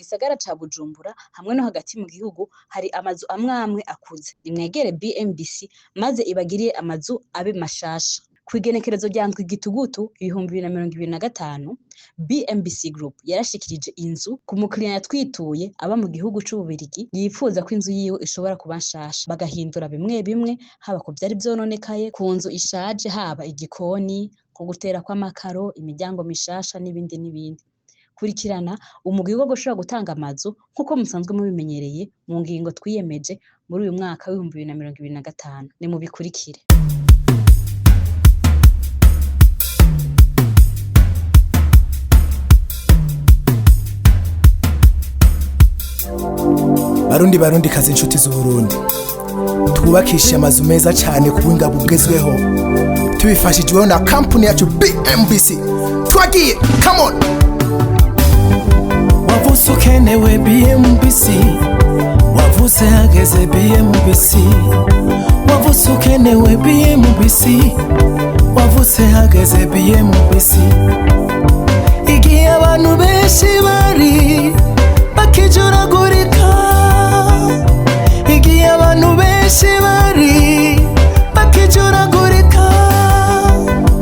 gisagara ca Bujumbura hamwe no hagati mu gihugu hari amazu amwe akuze. Nimwegere BMBC maze ibagiriye amazu abe mashasha. Kw'igenekerezo rya ndwi Gitugutu 2025, BMBC Group yarashikirije inzu ku mukiriya yatwituye aba mu gihugu c'Ububirigi yipfuza ko inzu yiwe ishobora kuba nshasha, bagahindura bimwe bimwe haba ku vyari vyononekaye ku nzu ishaje, haba igikoni, ku gutera kw'amakaro, imiryango mishasha n'ibindi n'ibindi. Kurikirana umugwi wo gushobora gutanga amazu nk'uko musanzwe mubimenyereye mu ngingo twiyemeje muri uyu mwaka w'2025. Ni mubikurikire. Barundi kazi inshuti z'Uburundi, twubakishe amazu meza cyane ku buhinga bugezweho tubifashijweho na company yacu BMBC. Twagiye, come on. Wavuze ukenewe BMBC, wavuze hageze BMBC, wavuze ukenewe BMBC, wavuze hageze BMBC. Igihe abantu benshi bari bakijuragurika, igihe abantu benshi bari bakijuragurika,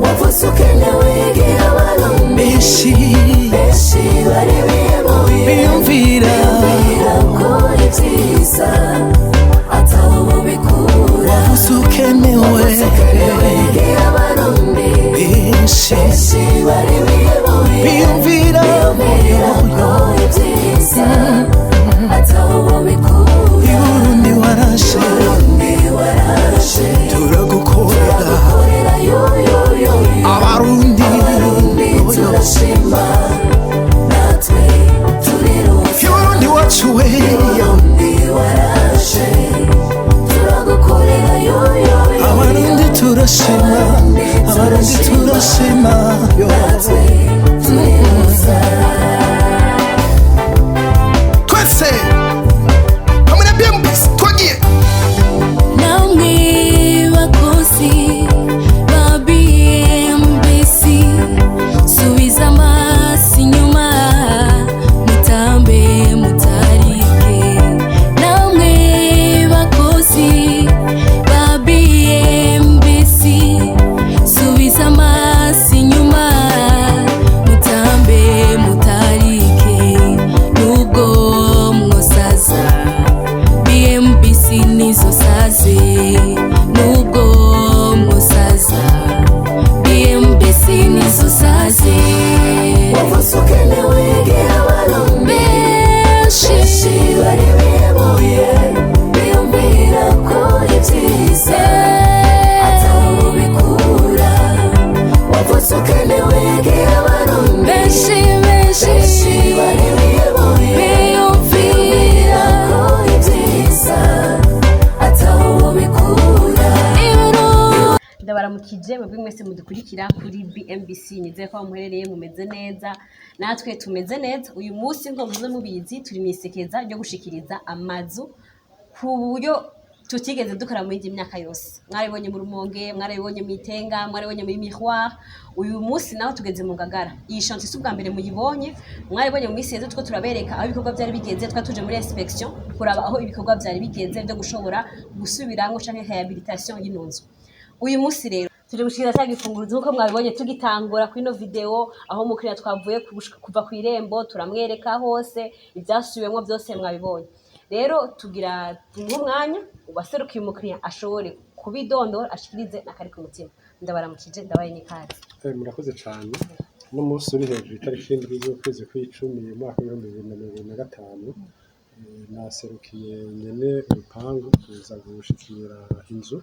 wavuze ukenewe igihe abantu benshi bari biyumvira ko ibyiza ataho bikura. wavuze ukenewe igihe abantu benshi bari biyumvira ko ibyiza ataho bikura. Burundi warashe turagukorera abarundi turashima natwe turiruka. Burundi wacu we warashe turagukorera abarundi turashima abarundi turashima natwe turiruka. Twese hamwe na BMBC twagiye. Namwe bakozi ba BMBC, subiza amaso inyuma mutambe mutarike. Namwe bakozi ba BMBC, subiza amaso inyuma mutambe mutarike. Nubwo mwosaza BMBC nizo saze, nubwo mwosaza BMBC nizo saze. Wavuze ukenewe igihe abantu benshi bari biyumvira ko ibyiza ataho bikura. Wavuze ukenewe igihe abantu benshi bari biyumvira ko ibyiza ataho bikura. Ndabaramukije mwebwe mwese mudukurikira kuri BMBC, nizeye ko muherereye mumeze neza, natwe tumeze neza. Uyu munsi nko muze mubizi turi mwisekeza ryo gushikiriza amazu ku buryo tutigeze dukora muri iyi myaka yose. Mwaribonye mu Rumonge, mwaribonye mu Itenga, mwaribonye muri Miroir. Uyu munsi naho tugeze mu Ngagara. Iyi chantier si ubwa mbere muyibonye, mwaribonye mu minsi yeze two turabereka aho ibikorwa byari bigeze, tuje muri inspection kuraba aho ibikorwa byari bigeze byo gushobora gusubiramwo canke rehabilitation y'inzu. Uyu munsi rero tuje gushikira cya gifunguruzo uko mwabibonye tugitangura kuri no video, aho umukiriya twavuye kuva ku irembo turamwereka hose ibyasubiwemwo byose mwabibonye. Rero tugira umwanya ubaserukiye umukiriya ashobore kubidondora ashikirize nakari ku mutima. Ndabaramukije ndabaye n'ikaze. Murakoze cyane. No munsi uri hejuru itariki y'indwi z'ukwezi kw'icumi mu mwaka w'2025, naserukiye nyene urupangu kuza gushikira inzu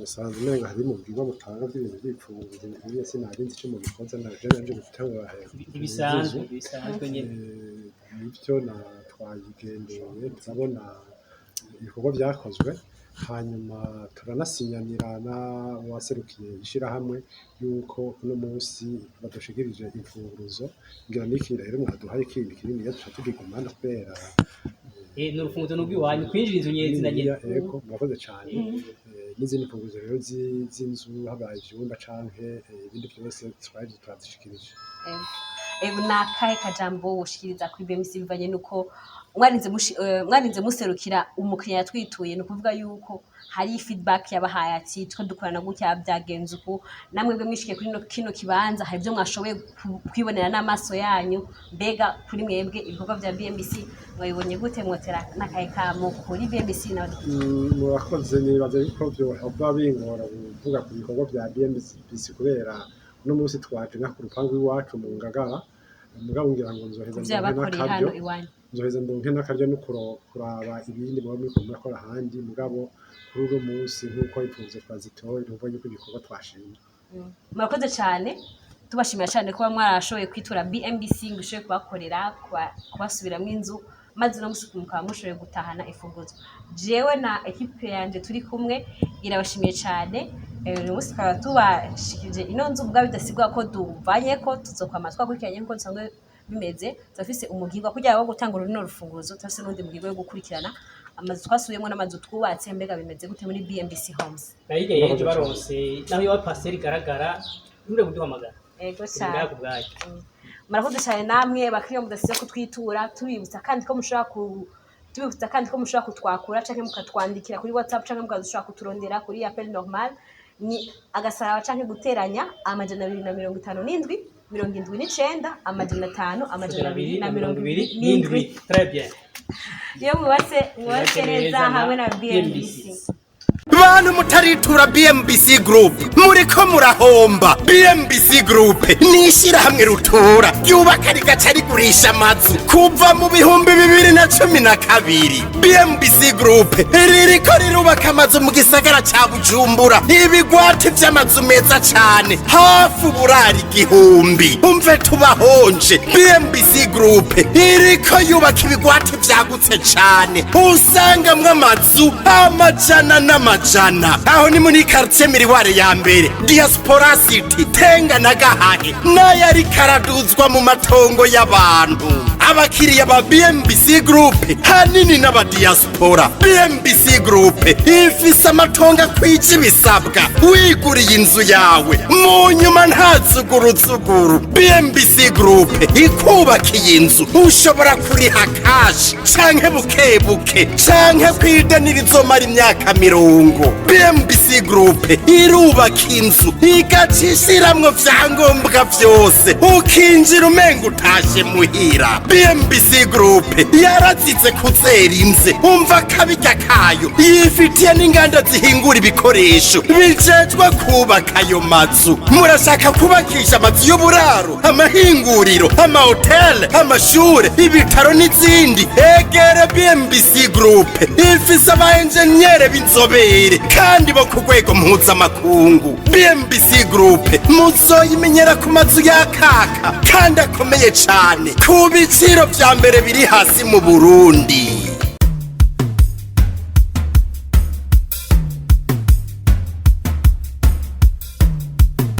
sanze nenga hari mu bwirwa butanga by'ibintu by'ipfunguzo niyo sinarinzi cyo mu bikoza naje gutanga bisanzwe nyene nivyo na twayigendeye turabona ibikorwa byakozwe, hanyuma turanasinyanira na waserukiye ishirahamwe yuko uno munsi badushikirije imfunguruzo ngira nikira rero mwaduhaye ikindi kinini yacu tugigumana kubera n'urufunguzo n'ubwiwanyu kwinjira inzu nyezi na nyene. Yego murakoze cyane. N'izindi mfunguzo rero z'inzu habaye ivyumba canke ibindi byose twari turazishikirije. nakahe kajambo woshikiriza kuri BMBC bivanye nuko mwarinze muserukira umukiriya yatwituye ni ukuvuga yuko hari feedback yabahaye ati twe dukorana gutya byagenze uko namwe bwe mwishikiye kuri kino kibanza hari ibyo mwashoboye kwibonera n'amaso yanyu mbega kuri mwebwe ibikorwa bya BMBC mwabibonye gute mwotera nakahe kamo kuri BMBC murakoze nibaza yuko byohava bingora kuvuga ku bikorwa bya BMBC kubera uno munsi twaje nka ku rupangu iwacu mu Ngagara mugabo ngira ngo nzoheza ndonke n'akaryo no kuraba ibindi muba muri murakora ahandi mugabo kuri uno munsi nk'uko ifunze twazitoye numva yuko ibikorwa twashimye. Murakoze cyane tubashimira cyane kuba mwarashoboye kwitura BMBC ngo ishoboye kubakorera kubasubiramwo inzu maze no musukumuka mushoboye gutahana ifunguzo. Jewe na equipe yanje turi kumwe irabashimiye cyane. Uyu munsi tukaba tubashikije ino nzu bwa bidasigwa ko duvanye ko tuzokwama twakurikiranye nko nsanzwe bimeze turafise umugirwa kugira ngo gutangura runo rufunguzo turafise n'undi mugirwa yo gukurikirana amazu twasubiyemo n'amazu twubatse mbega bimeze gute muri BMBC Homes. Nayiga yeje barose naho yo passer igaragara nure kuduhamagara. Ego cyane. Murakoze cyane namwe bakiriye mudasize kutwitura tubibutsa kandi ko mushobora kutwakura canke mukatwandikira kuri WhatsApp canke mukadushobora kuturondera kuri appel normal ni agasaraba canke guteranya 257 79 527. Très bien. Yo mwase neza hamwe na BMBC. Bantu mutaritura BMBC Group muriko murahomba. BMBC Group nishira hamwe rutura ryubaka rigaca rigurisha amazu kuva mu 2012. BMBC Group ririko rirubaka amazu mu gisagara ca Bujumbura ibigwati vy'amazu meza cane hafi uburari igihumbi. Umve tubahonje BMBC Group iriko yubaka ibigwati vyagutse cane usangamwe amazu amajana n'amajana. Aho ni muri quartier Miriware ya mbere Diaspora City Tenga na Gahage n'ayari karaduzwa mu matongo y'abantu. Abakiriya ba BMBC Group hanini n'aba diaspora. BMBC Group ifise amatongo kwiki bisabwa wiguriye inzu yawe mu nyuma ntazuguruzuguru. BMBC Group ikubakiye inzu ushobora kuriha cash canke bukebuke canke kwidaniririzomara imyaka 50. BMBC Group irubaka inzu igacishiramwo vyangombwa vyose ukinjira umenga utashe muhira. BMBC Group yarazize kuzera inze umva kabirya kayo yifitiye n'inganda zihingura ibikoresho bijejwe kubaka ayo mazu. Murashaka kubakisha amazu y'uburaro amahinguriro amahoteli amashure ibitaro n'izindi egere BMBC Group ifise abaenjenyere b'inzobere kandi bo ku rwego mpuzamakungu. BMBC Group muzoyimenyera ku mazu yakaka kandi akomeye cane ku biciro vya mbere biri hasi mu Burundi.